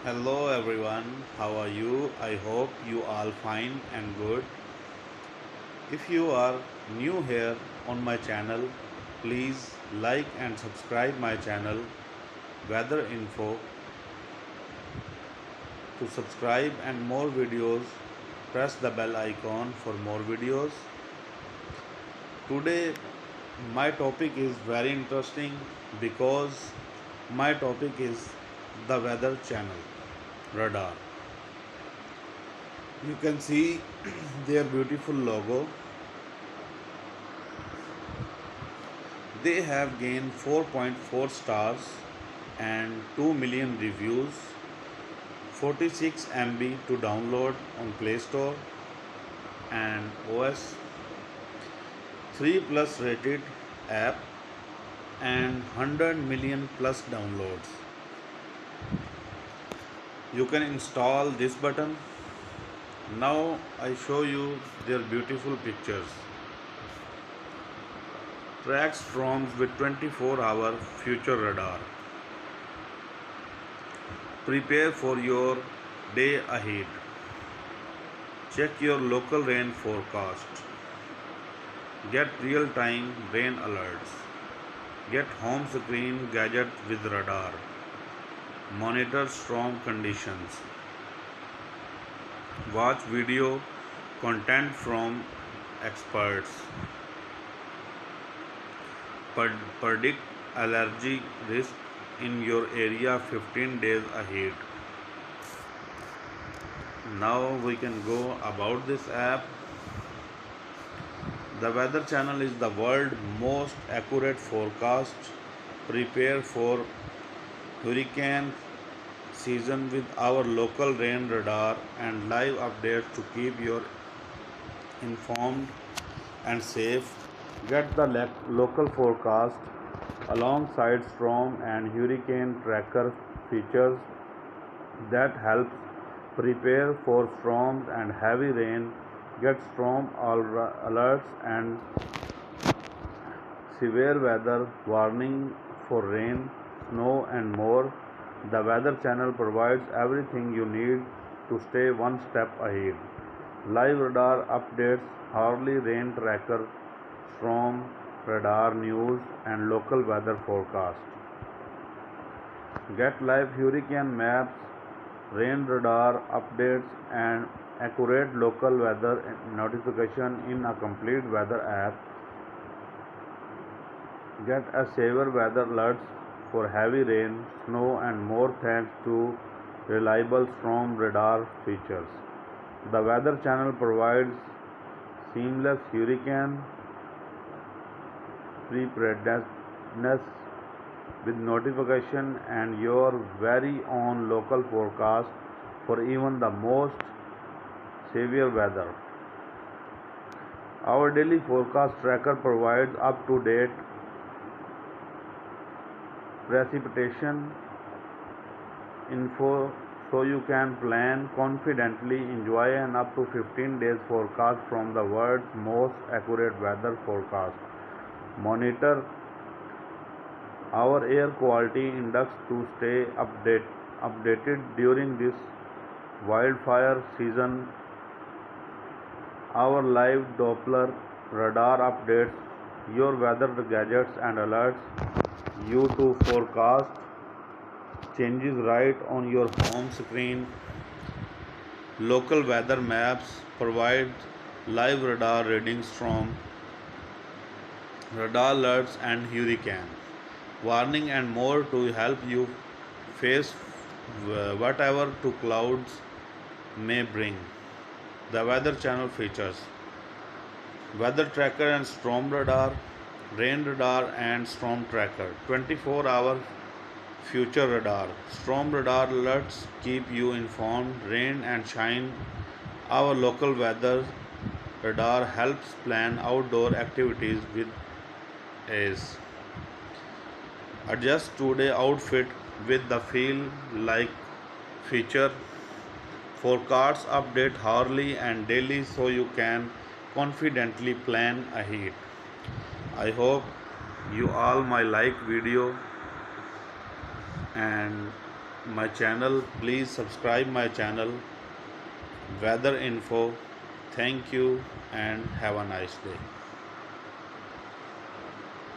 Hello everyone, how are you? I hope you all fine and good. If you are new here on my channel, please like and subscribe my channel Weather Info. To subscribe and more videos, press the bell icon for more videos. Today my topic is very interesting because my topic is the weather channel radar. You can see their beautiful logo. They have gained 4.4 stars and 2 million reviews, 46 MB to download on Play Store and OS, 3 plus rated app and 100 million plus downloads. You can install this button. Now I show you their beautiful pictures. Tracks storms with 24-hour future radar. Prepare for your day ahead. Check your local rain forecast. Get real-time rain alerts. Get home screen gadget with radar. Monitor storm conditions. Watch video content from experts. Predict allergy risk in your area 15 days ahead. Now we can go about this app. The Weather Channel is the world's most accurate forecast. Prepare for hurricane season with our local rain radar and live updates to keep you informed and safe. Get the local forecast alongside storm and hurricane tracker features that helps prepare for storms and heavy rain. Get storm alerts and severe weather warning for rain, snow and more. The Weather Channel provides everything you need to stay one step ahead. Live radar updates, hourly rain tracker, storm radar news and local weather forecast. Get live hurricane maps, rain radar updates and accurate local weather notification in a complete weather app. Get a severe weather alerts for heavy rain, snow and more thanks to reliable storm radar features. The Weather Channel provides seamless hurricane preparedness with notification and your very own local forecast for even the most severe weather. Our daily forecast tracker provides up-to-date precipitation info so you can plan confidently. Enjoy an up to 15 days forecast from the world's most accurate weather forecast. Monitor our air quality index to stay updated during this wildfire season. Our live Doppler radar updates your weather gadgets and alerts you to forecast changes right on your home screen. Local weather maps provide live radar readings from radar alerts and hurricane warning and more to help you face whatever two clouds may bring. The Weather Channel features weather tracker and storm radar, rain radar and storm tracker, 24-hour future radar. Storm radar alerts keep you informed, rain and shine. Our local weather radar helps plan outdoor activities with ease. Adjust today outfit with the feel like feature. Forecasts update hourly and daily so you can confidently plan ahead. I hope you all my like video and my channel. Please subscribe my channel Weather Info. Thank you and have a nice day.